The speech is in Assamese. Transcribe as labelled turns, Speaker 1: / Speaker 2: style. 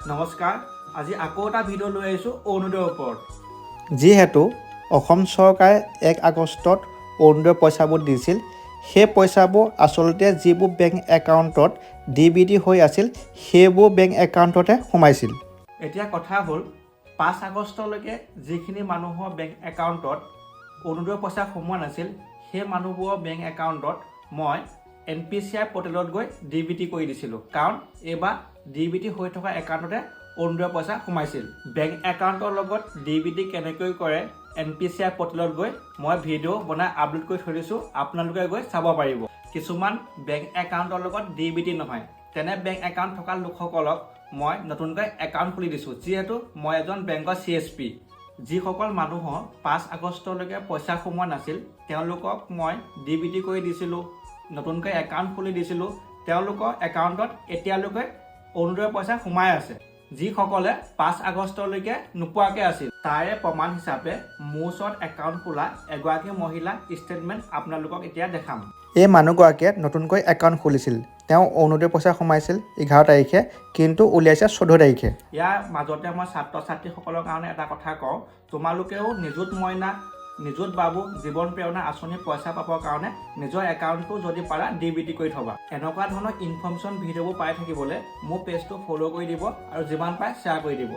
Speaker 1: নমস্কাৰ, আজি আকৌ এটা ভিডিঅ' লৈ আহিছোঁ অৰুণোদয়ৰ ওপৰত।
Speaker 2: যিহেতু অসম চৰকাৰে 1 আগষ্টত অৰুণোদয় পইচাবোৰ দিছিল, সেই পইচাবোৰ আচলতে যিবোৰ বেংক একাউণ্টত DBT হৈ আছিল, সেইবোৰ বেংক একাউণ্টতে সোমাইছিল।
Speaker 1: এতিয়া কথা হ'ল 5 আগষ্টলৈকে যিখিনি মানুহৰ বেংক একাউণ্টত অৰুণোদয় পইচা সোমোৱা নাছিল, সেই মানুহবোৰৰ বেংক একাউণ্টত মই NPCI পৰ্টেলত গৈ DBT কৰি দিছিলোঁ। কাৰণ এইবাৰ DBT হৈ থকা একাউণ্টতে অৰুণোদয় পইচা সোমাইছিল। বেংক একাউণ্টৰ লগত DBT কেনেকৈ কৰে NPCI পৰ্টেলত গৈ মই ভিডিঅ' বনাই আপলোড কৰি থৈ দিছোঁ, আপোনালোকে গৈ চাব পাৰিব। কিছুমান বেংক একাউণ্টৰ লগত DBT নহয়, তেনে বেংক একাউণ্ট থকা লোকসকলক মই নতুনকৈ একাউণ্ট খুলি দিছোঁ। যিহেতু মই এজন বেংকৰ CSP, যিসকল মানুহৰ 5 আগষ্টলৈকে পইচা সোমোৱা নাছিল, তেওঁলোকক মই DBT কৰি দিছিলোঁ, নতুনকৈ একাউণ্ট খুলি দিছিলোঁ। তেওঁলোকৰ একাউণ্টত এতিয়ালৈকে অৰুণোদয় পইচা সোমাই আছে। যিসকলে 5 আগষ্টলৈকে নোপোৱাকৈ আছিল, তাৰে প্ৰমাণ হিচাপে মোৰ ওচৰত একাউণ্ট খোলা এগৰাকী মহিলা ষ্টেটমেণ্ট আপোনালোকক এতিয়া দেখাম।
Speaker 2: এই মানুহগৰাকীয়ে নতুনকৈ একাউণ্ট খুলিছিল। তেওঁ অৰুণোদয় পইচা সোমাইছিল 11 তাৰিখে, কিন্তু উলিয়াইছে 14 তাৰিখে।
Speaker 1: ইয়াৰ মাজতে মই ছাত্ৰ ছাত্ৰীসকলৰ কাৰণে এটা কথা কওঁ, তোমালোকেও নিযুত মইনা, নিযুত বাবু, জীৱন প্ৰেৰণা আঁচনি পইচা পাবৰ কাৰণে নিজৰ একাউণ্টটো যদি পাৰা DBT কৰি থবা। এনেকুৱা ধৰণৰ ইনফৰ্মেশ্যন ভিডিঅ'বোৰ পাই থাকিবলৈ মোৰ পেজটো ফ'ল' কৰি দিব আৰু যিমান পাৰে শ্বেয়াৰ কৰি দিব।